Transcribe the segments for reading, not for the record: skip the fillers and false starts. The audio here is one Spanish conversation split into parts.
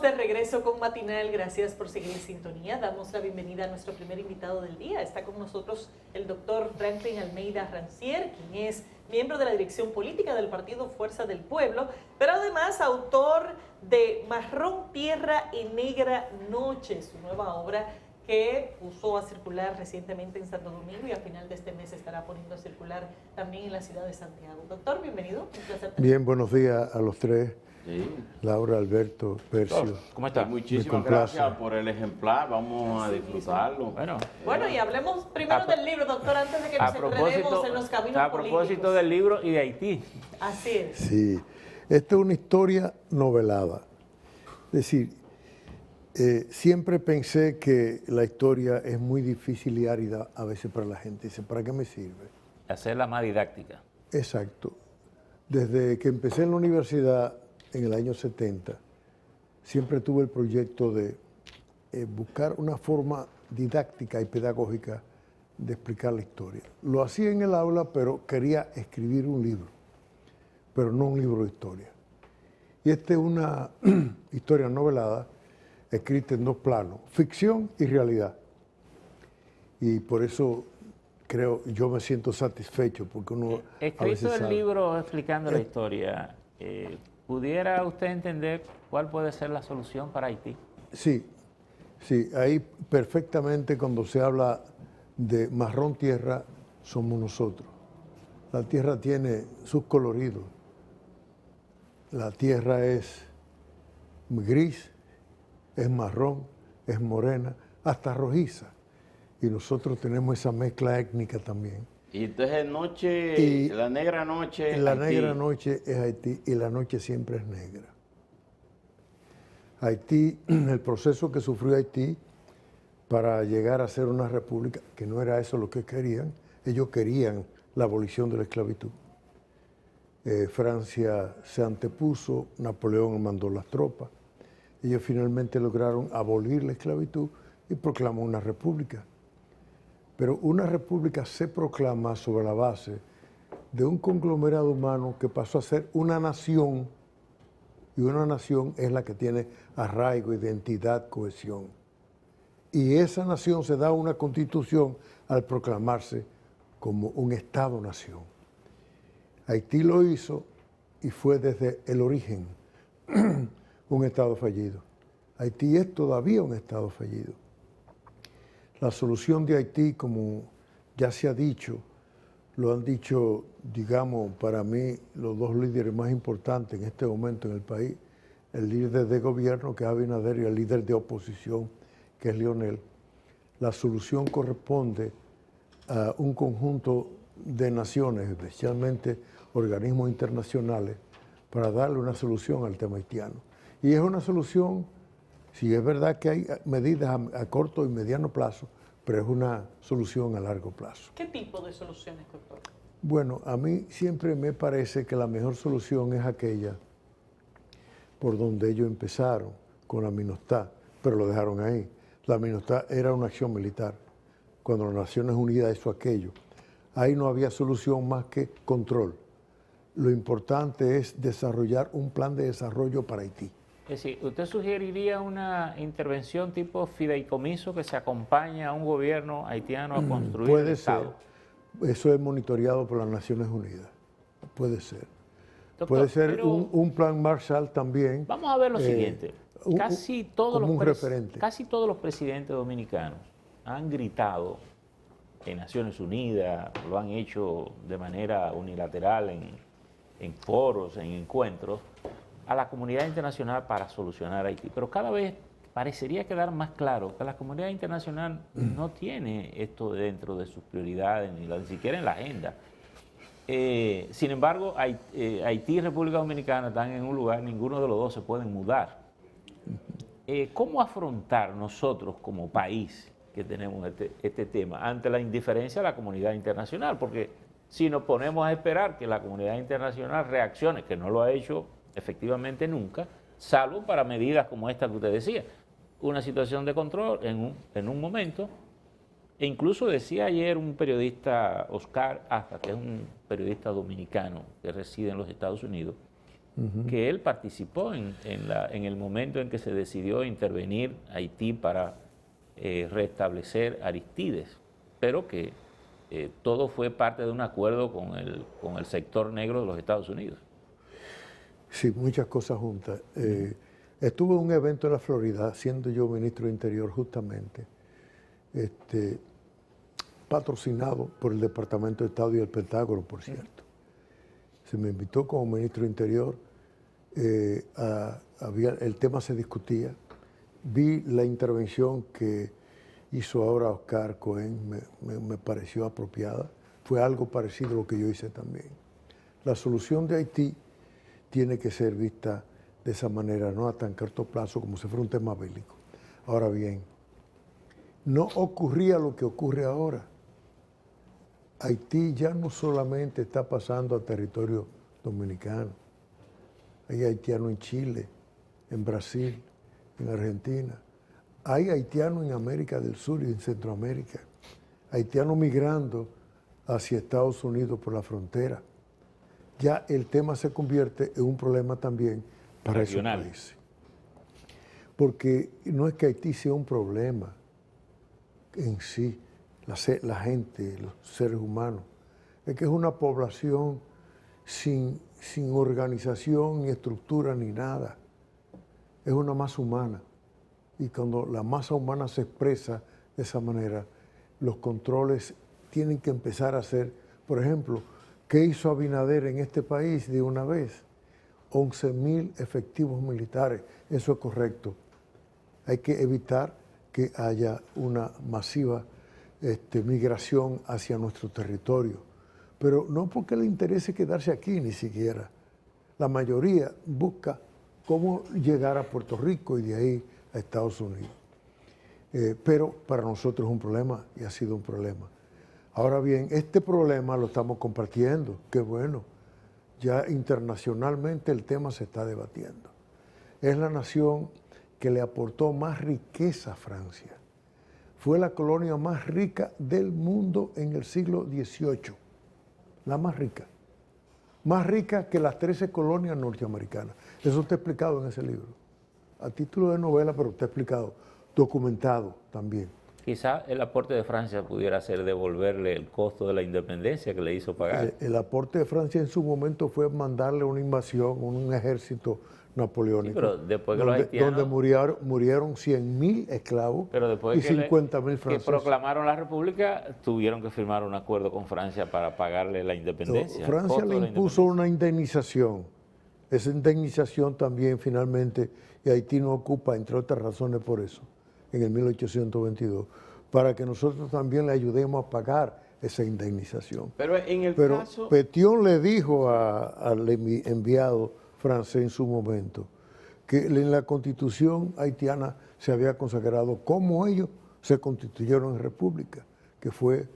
de regreso con Matinal, gracias por seguir en sintonía. Damos la bienvenida a nuestro primer invitado del día. Está con nosotros el doctor Franklin Almeida Rancière, quien es miembro de la dirección política del partido Fuerza del Pueblo, pero además autor de Marrón Tierra y Negra Noche, su nueva obra que puso a circular recientemente en Santo Domingo y a final de este mes estará poniendo a circular también en la ciudad de Santiago. Doctor, bienvenido. Un placer tenerlo. Bien, buenos días a los tres. Sí. Laura, Alberto, Percio. ¿Cómo está? Muchísimas gracias por el ejemplar, vamos a disfrutarlo. Bueno, y hablemos primero del libro, doctor, antes de que nos enredemos en los caminos a propósito políticos. del libro y de Haití. Así es. Sí, esta es una historia novelada. Es decir, siempre pensé que la historia es muy difícil y árida a veces para la gente. Dice, ¿para qué me sirve? Hacerla más didáctica. Exacto. Desde que empecé en la universidad en el año 70, siempre tuve el proyecto de buscar una forma didáctica y pedagógica de explicar la historia. Lo hacía en el aula, pero quería escribir un libro, pero no un libro de historia. Y esta es una historia novelada, escrita en dos planos, ficción y realidad. Y por eso creo, yo me siento satisfecho, porque uno a veces Escrito el sabe. libro explicando la historia, ¿pudiera usted entender cuál puede ser la solución para Haití? Sí, sí, ahí perfectamente cuando se habla de marrón tierra, somos nosotros. La tierra tiene sus coloridos. La tierra es gris, es marrón, es morena, hasta rojiza. Y nosotros tenemos esa mezcla étnica también. Y entonces noche, Y la negra noche. La Haití. negra noche es Haití y la noche siempre es negra. Haití, el proceso que sufrió Haití para llegar a ser una república, que no era eso lo que querían, ellos querían la abolición de la esclavitud. Francia se antepuso, Napoleón mandó las tropas, ellos finalmente lograron abolir la esclavitud y proclamó una república. Pero una república se proclama sobre la base de un conglomerado humano que pasó a ser una nación, y una nación es la que tiene arraigo, identidad, cohesión. Y esa nación se da una constitución al proclamarse como un Estado-nación. Haití lo hizo y fue desde el origen un Estado fallido. Haití es todavía un Estado fallido. La solución de Haití, como ya se ha dicho, lo han dicho, digamos, para mí, los dos líderes más importantes en este momento en el país, el líder de gobierno, que es Abinader, y el líder de oposición, que es Leonel. La solución corresponde a un conjunto de naciones, especialmente organismos internacionales, para darle una solución al tema haitiano. Y es una solución, sí es verdad que hay medidas a corto y mediano plazo, pero es una solución a largo plazo. ¿Qué tipo de soluciones, doctor? Bueno, a mí siempre me parece que la mejor solución es aquella por donde ellos empezaron, con la MINUSTAH, pero lo dejaron ahí. La MINUSTAH era una acción militar, cuando las Naciones Unidas hizo aquello. Ahí no había solución más que control. Lo importante es desarrollar un plan de desarrollo para Haití. Es decir, ¿usted sugeriría una intervención tipo fideicomiso que se acompaña a un gobierno haitiano a construir el Estado? Puede ser. Eso es monitoreado por las Naciones Unidas. Puede ser. Doctor, Puede ser pero un plan Marshall también. vamos a ver lo siguiente. Casi todos los presidentes dominicanos han gritado en Naciones Unidas, lo han hecho de manera unilateral en foros, en encuentros, a la comunidad internacional para solucionar Haití. Pero cada vez parecería quedar más claro que la comunidad internacional no tiene esto dentro de sus prioridades, ni siquiera en la agenda. Sin embargo, Haití y República Dominicana están en un lugar, ninguno de los dos se pueden mudar. ¿Cómo afrontar nosotros como país que tenemos este tema ante la indiferencia de la comunidad internacional? Porque si nos ponemos a esperar que la comunidad internacional reaccione, que no lo ha hecho efectivamente nunca, salvo para medidas como esta que usted decía, una situación de control en un momento. E incluso decía ayer un periodista, Oscar Aza, que es un periodista dominicano que reside en los Estados Unidos, que él participó en el momento en que se decidió intervenir Haití para restablecer Aristides, pero que todo fue parte de un acuerdo con el sector negro de los Estados Unidos. Sí, muchas cosas juntas. Estuve en un evento en la Florida, siendo yo ministro de Interior justamente, patrocinado por el Departamento de Estado y el Pentágono, por cierto. Se me invitó como ministro de Interior, el tema se discutía, vi la intervención que hizo ahora Oscar Cohen, me pareció apropiada, fue algo parecido a lo que yo hice también. La solución de Haití tiene que ser vista de esa manera, no a tan corto plazo como si fuera un tema bélico. Ahora bien, no ocurría lo que ocurre ahora. Haití ya no solamente está pasando a territorio dominicano, hay haitianos en Chile, en Brasil, en Argentina, hay haitianos en América del Sur y en Centroamérica, haitianos migrando hacia Estados Unidos por la frontera. Ya el tema se convierte en un problema también para esos países. Porque no es que Haití sea un problema en sí, la gente, los seres humanos, es que es una población sin organización, ni estructura, ni nada. Es una masa humana. Y cuando la masa humana se expresa de esa manera, los controles tienen que empezar a ser, por ejemplo, ¿qué hizo Abinader en este país de una vez? 11.000 efectivos militares, eso es correcto. Hay que evitar que haya una masiva migración hacia nuestro territorio, pero no porque le interese quedarse aquí ni siquiera. La mayoría busca cómo llegar a Puerto Rico y de ahí a Estados Unidos. Pero para nosotros es un problema y ha sido un problema. Ahora bien, este problema lo estamos compartiendo, qué bueno. Ya internacionalmente el tema se está debatiendo. Es la nación que le aportó más riqueza a Francia. Fue la colonia más rica del mundo en el siglo XVIII. La más rica. Más rica que las 13 colonias norteamericanas. Eso está explicado en ese libro. A título de novela, pero está explicado. Documentado también. Quizá el aporte de Francia pudiera ser devolverle el costo de la independencia que le hizo pagar. El aporte de Francia en su momento fue mandarle una invasión, un ejército napoleónico, sí, pero después que los haitianos, donde murieron 100.000 esclavos pero después y 50.000 franceses. Que proclamaron la república, tuvieron que firmar un acuerdo con Francia para pagarle la independencia. Francia le impuso una indemnización. Esa indemnización también finalmente, y Haití no ocupa, entre otras razones por eso, en el 1822, para que nosotros también le ayudemos a pagar esa indemnización. Pero en el caso... Petion le dijo al enviado francés en su momento que en la constitución haitiana se había consagrado cómo ellos se constituyeron en república, que fue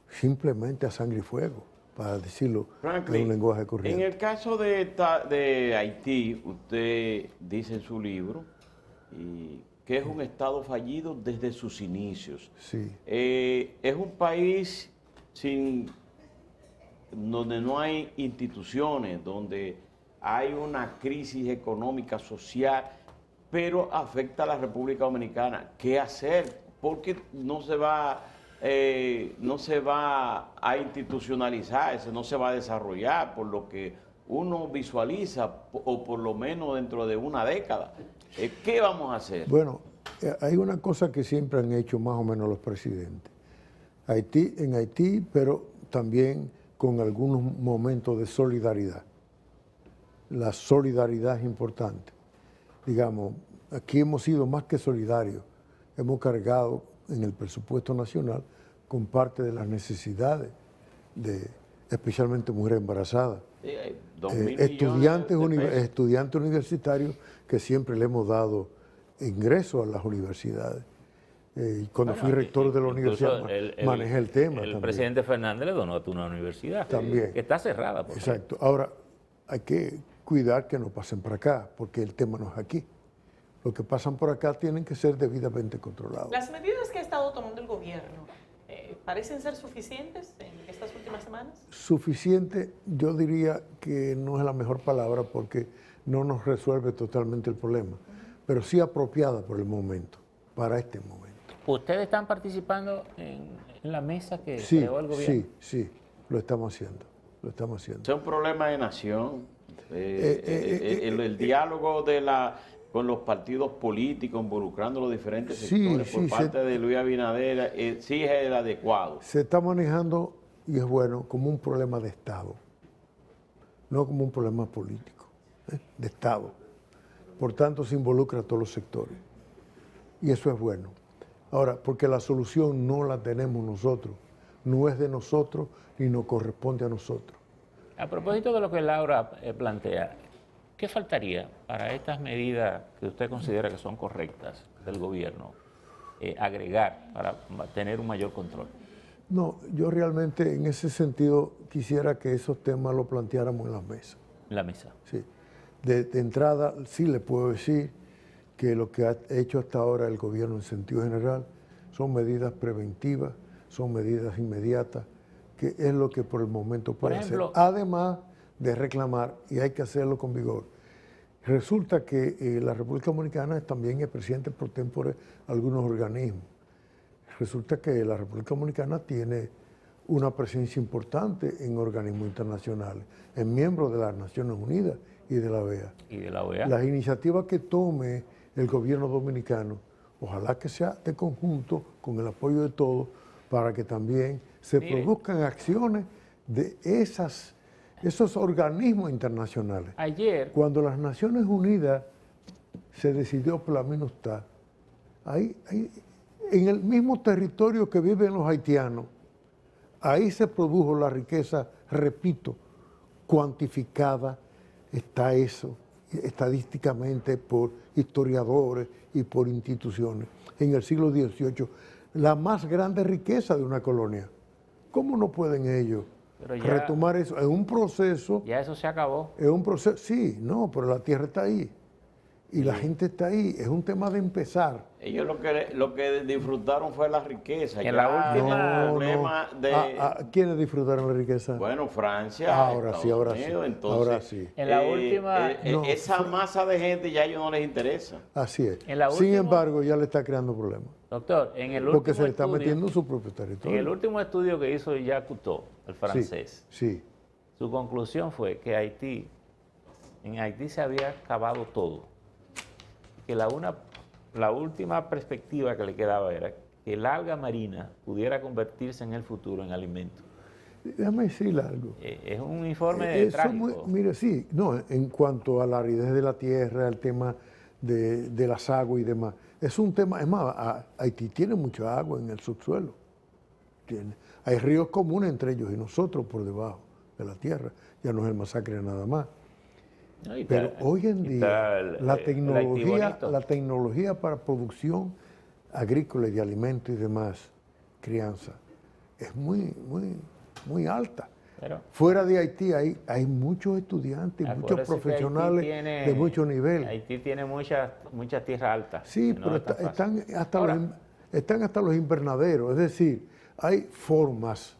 simplemente a sangre y fuego, para decirlo en un lenguaje corriente. En el caso de Haití, usted dice en su libro que es un Estado fallido desde sus inicios. Sí. Es un país donde no hay instituciones, donde hay una crisis económica, social, pero afecta a la República Dominicana. ¿Qué hacer? Porque no se va a institucionalizar, no se va a desarrollar por lo que uno visualiza, o por lo menos dentro de una década. ¿Qué vamos a hacer? Bueno, hay una cosa que siempre han hecho más o menos los presidentes. En Haití, pero también con algunos momentos de solidaridad. La solidaridad es importante. Digamos, aquí hemos sido más que solidarios. Hemos cargado en el presupuesto nacional con parte de las necesidades de especialmente mujeres embarazadas. Estudiantes universitarios que siempre le hemos dado ingresos a las universidades. Cuando fui rector de la universidad manejé el tema. El presidente Fernández le donó a una universidad también, que está cerrada. Exacto. Ahora, hay que cuidar que no pasen por acá, porque el tema no es aquí. Los que pasan por acá tienen que ser debidamente controlados. Las medidas que ha estado tomando el gobierno, ¿parecen ser suficientes en estas últimas semanas? Suficiente, yo diría que no es la mejor palabra, porque no nos resuelve totalmente el problema, pero sí apropiada por el momento, para este momento. ¿Ustedes están participando en la mesa que creó el gobierno? Sí, lo estamos haciendo. Es un problema de nación. El diálogo con los partidos políticos, involucrando los diferentes sectores por parte de Luis Abinader, sí es el adecuado. Se está manejando, y es bueno, como un problema de Estado, no como un problema político, de Estado. Por tanto, se involucra a todos los sectores. Y eso es bueno. Ahora, porque la solución no la tenemos nosotros, no es de nosotros ni nos corresponde a nosotros. A propósito de lo que Laura plantea, ¿qué faltaría para estas medidas que usted considera que son correctas del gobierno agregar para tener un mayor control? No, yo realmente en ese sentido quisiera que esos temas los planteáramos en la mesa. En la mesa. Sí. De entrada, sí le puedo decir que lo que ha hecho hasta ahora el gobierno en sentido general son medidas preventivas, son medidas inmediatas, que es lo que por el momento puede hacer. Además de reclamar, y hay que hacerlo con vigor. Resulta que la República Dominicana también es presidente pro tempore de algunos organismos. Resulta que la República Dominicana tiene una presencia importante en organismos internacionales, en miembros de las Naciones Unidas y de la OEA. ¿Y de la OEA? Las iniciativas que tome el gobierno dominicano, ojalá que sea de conjunto, con el apoyo de todos, para que también se produzcan acciones de esos organismos internacionales. Ayer, cuando las Naciones Unidas se decidió por la MINUSTAH, ahí, en el mismo territorio que viven los haitianos, ahí se produjo la riqueza, repito, cuantificada, está eso, estadísticamente por historiadores y por instituciones. En el siglo XVIII, la más grande riqueza de una colonia. ¿Cómo no pueden ellos retomar eso? Es un proceso. Ya eso se acabó. Es un proceso, sí, no, pero la tierra está ahí. Y la gente está ahí. Es un tema de empezar. Ellos lo que disfrutaron fue la riqueza. En la última... ¿Quiénes disfrutaron la riqueza? Bueno, Francia, ahora sí. Entonces, ahora sí. En la última... esa masa de gente ya a ellos no les interesa. Así es. Sin embargo, ya le está creando problemas. Doctor, en el último porque se le está metiendo en su propio territorio. En el último estudio que hizo Jacques Cousteau, el francés, sí. Su conclusión fue que en Haití se había acabado todo. Que la última perspectiva que le quedaba era que el alga marina pudiera convertirse en el futuro en alimento. Déjame decirle algo. Es un informe trágico. Mire, sí, no, en cuanto a la aridez de la tierra, el tema de las aguas y demás, es un tema, es más, Haití tiene mucha agua en el subsuelo. Hay ríos comunes entre ellos y nosotros por debajo de la tierra. Ya no es el masacre nada más. Pero hoy en día la tecnología para producción agrícola y de alimentos y demás, crianza, es muy alta. Pero, fuera de Haití hay muchos estudiantes, muchos profesionales de mucho nivel. Haití tiene muchas tierras altas. Sí, pero están hasta los invernaderos, es decir, hay formas.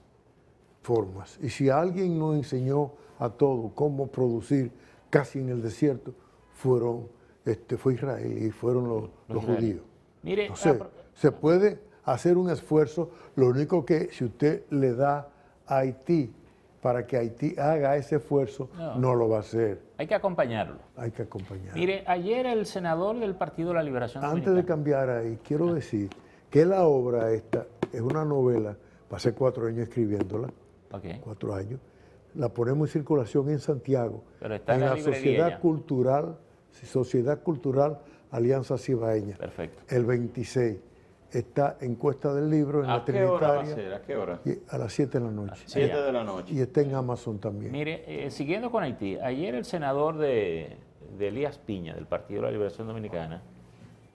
Y si alguien nos enseñó a todos cómo producir casi en el desierto, fue Israel y fueron los judíos. Mire, entonces, se puede hacer un esfuerzo, lo único que si usted le da a Haití para que Haití haga ese esfuerzo, no lo va a hacer. Hay que acompañarlo. Hay que acompañarlo. Mire, ayer el senador del Partido de la Liberación Dominicana... Antes de cambiar ahí, quiero decir que la obra esta es una novela, pasé 4 años escribiéndola, 4 años, la ponemos en circulación en Santiago, pero está en la Sociedad Cultural Alianza Cibaeña. Perfecto. El 26. Está en Cuesta del Libro, en la Trinitaria. ¿A qué hora va a ser? ¿A qué hora? A las 7 de la noche. 7 de la noche. Y está en Amazon también. Mire, siguiendo con Haití, ayer el senador de Elías Piña, del Partido de la Liberación Dominicana,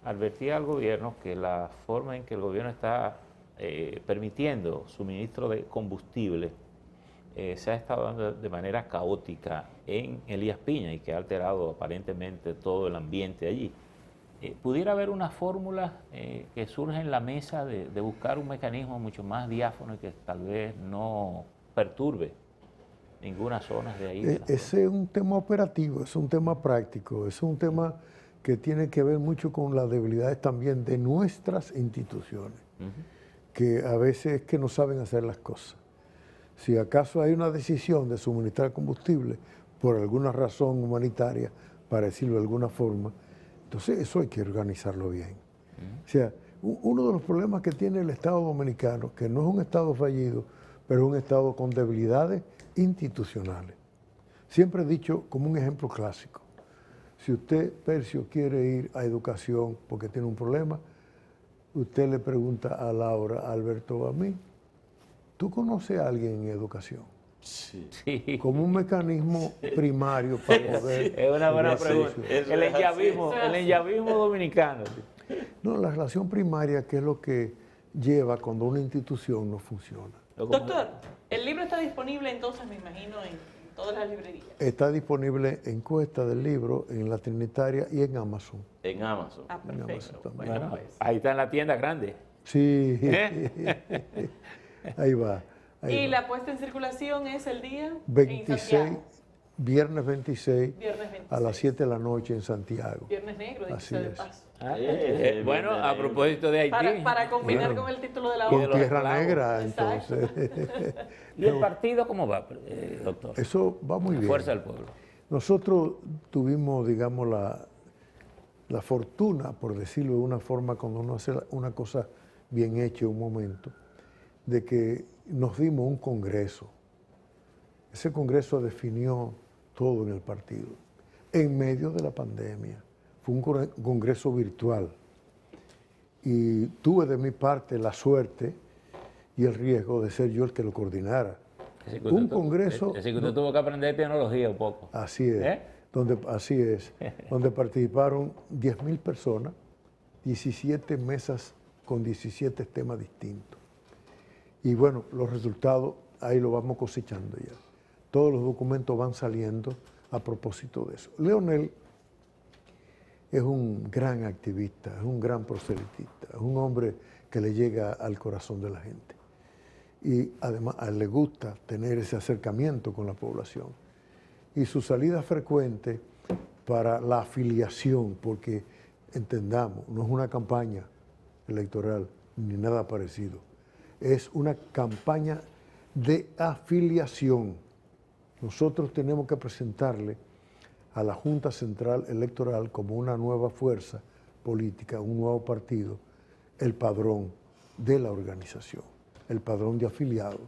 advertía al gobierno que la forma en que el gobierno está permitiendo suministro de combustible se ha estado dando de manera caótica en Elías Piña y que ha alterado aparentemente todo el ambiente allí. ¿Pudiera haber una fórmula que surge en la mesa de buscar un mecanismo mucho más diáfano y que tal vez no perturbe ninguna zona de ahí. Ese es un tema operativo, es un tema práctico, es un tema que tiene que ver mucho con las debilidades también de nuestras instituciones, que a veces es que no saben hacer las cosas. Si acaso hay una decisión de suministrar combustible por alguna razón humanitaria, para decirlo de alguna forma, entonces eso hay que organizarlo bien. O sea, uno de los problemas que tiene el Estado dominicano, que no es un Estado fallido, pero es un Estado con debilidades institucionales. Siempre he dicho como un ejemplo clásico, si usted, Percio, quiere ir a educación porque tiene un problema, usted le pregunta a Laura, a Alberto o a mí, ¿tú conoces a alguien en educación? Sí. Como un mecanismo primario para poder... Es una buena pregunta. El enllavismo dominicano. No, la relación primaria, que es lo que lleva cuando una institución no funciona. Doctor, el libro está disponible entonces, me imagino, en todas las librerías. Está disponible en Cuesta del Libro, en La Trinitaria y en Amazon. En Amazon. Ah, perfecto. Bueno, pues, ahí está en la tienda grande. Sí, ahí va. ¿Y la puesta en circulación es el día? 26, viernes 26, Viernes 26. a las 7 de la noche en Santiago. Viernes negro, Así dice de es. paso. Bueno, a propósito de Haití. Para combinar Bueno, con el título de la Con obra. Tierra esclavos. Negra, Exacto. entonces. ¿Y el partido cómo va, doctor? Eso va muy La bien. Fuerza del Pueblo. Nosotros tuvimos, digamos, la fortuna, por decirlo de una forma, cuando uno hace una cosa bien hecha en un momento, de que nos dimos un congreso. Ese congreso definió todo en el partido, en medio de la pandemia. Fue un congreso virtual. Y tuve de mi parte la suerte y el riesgo de ser yo el que lo coordinara. Un congreso... Así que usted tuvo que aprender tecnología un poco. Así es, donde participaron 10.000 personas, 17 mesas con 17 temas distintos. Y bueno, los resultados ahí lo vamos cosechando ya. Todos los documentos van saliendo a propósito de eso. Leonel es un gran activista, es un gran proselitista, es un hombre que le llega al corazón de la gente. Y además a él le gusta tener ese acercamiento con la población. Y su salida frecuente para la afiliación, porque entendamos, no es una campaña electoral ni nada parecido, es una campaña de afiliación. Nosotros tenemos que presentarle a la Junta Central Electoral como una nueva fuerza política, un nuevo partido, el padrón de la organización, el padrón de afiliados.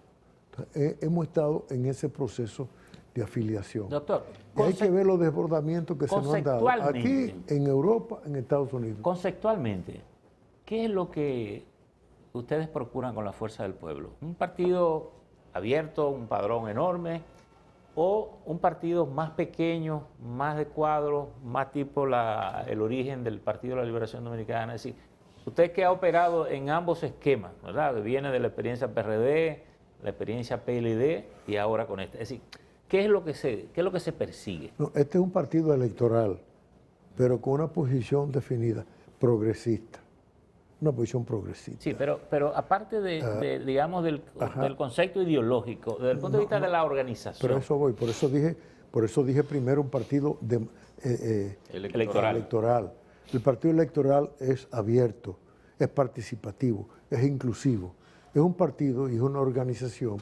Entonces, hemos estado en ese proceso de afiliación. Doctor, y hay que ver los desbordamientos que se nos han dado aquí, en Europa, en Estados Unidos. Conceptualmente, ¿qué es lo que ustedes procuran con la Fuerza del Pueblo? ¿Un partido abierto, un padrón enorme, o un partido más pequeño, más de cuadro, más tipo el origen del Partido de la Liberación Dominicana? Es decir, usted que ha operado en ambos esquemas, ¿verdad? Viene de la experiencia PRD, la experiencia PLD y ahora con este. Es decir, ¿qué es lo que se persigue? No, este es un partido electoral, pero con una posición definida, progresista. Una posición progresista. Sí, pero aparte digamos, del concepto ideológico, desde el punto de vista de la organización. Pero eso voy, por eso dije primero un partido electoral. El partido electoral es abierto, es participativo, es inclusivo. Es un partido y es una organización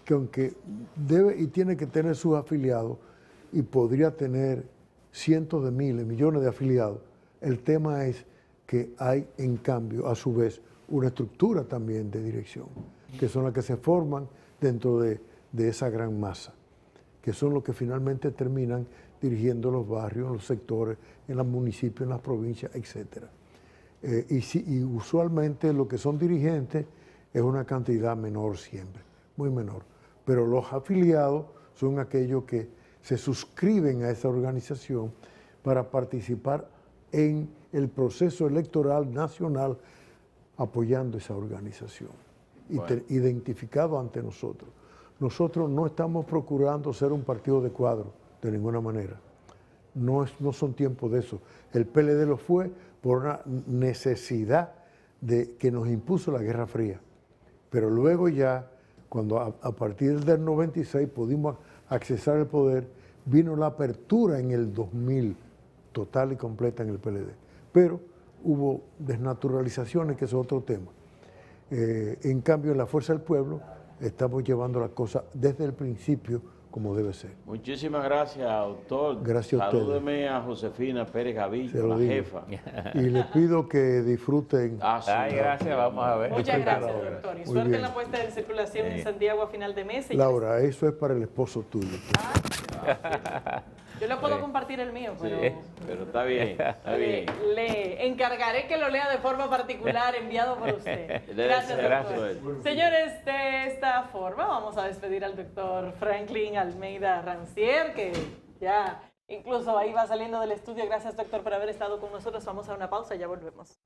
que aunque debe y tiene que tener sus afiliados y podría tener cientos de miles, millones de afiliados, el tema es que hay en cambio a su vez una estructura también de dirección, que son las que se forman dentro de esa gran masa, que son los que finalmente terminan dirigiendo los barrios, los sectores, en los municipios, en las provincias, etc. Y usualmente lo que son dirigentes es una cantidad menor siempre, muy menor. Pero los afiliados son aquellos que se suscriben a esa organización para participar en el proceso electoral nacional apoyando esa organización, identificado ante nosotros. Nosotros no estamos procurando ser un partido de cuadro, de ninguna manera. No son tiempos de eso. El PLD lo fue por una necesidad que nos impuso la Guerra Fría. Pero luego ya, cuando a partir del 96 pudimos accesar el poder, vino la apertura en el 2000, total y completa en el PLD. Pero hubo desnaturalizaciones, que es otro tema. En cambio, en la Fuerza del Pueblo estamos llevando la cosa desde el principio como debe ser. Muchísimas gracias, doctor. Gracias a ustedes. Salúdeme a Josefina Pérez Gavicho, la jefa. Y les pido que disfruten. Ay, gracias, vamos a ver. Muchas gracias, doctor. Y suerte en la puesta en circulación en Santiago a final de mes. Laura, eso es para el esposo tuyo. Yo le puedo compartir el mío, pero... Sí, pero está bien, está bien. Le encargaré que lo lea de forma particular, enviado por usted. Gracias, doctor. Señores, de esta forma vamos a despedir al doctor Franklin Almeida Rancier, que ya incluso ahí va saliendo del estudio. Gracias, doctor, por haber estado con nosotros. Vamos a una pausa y ya volvemos.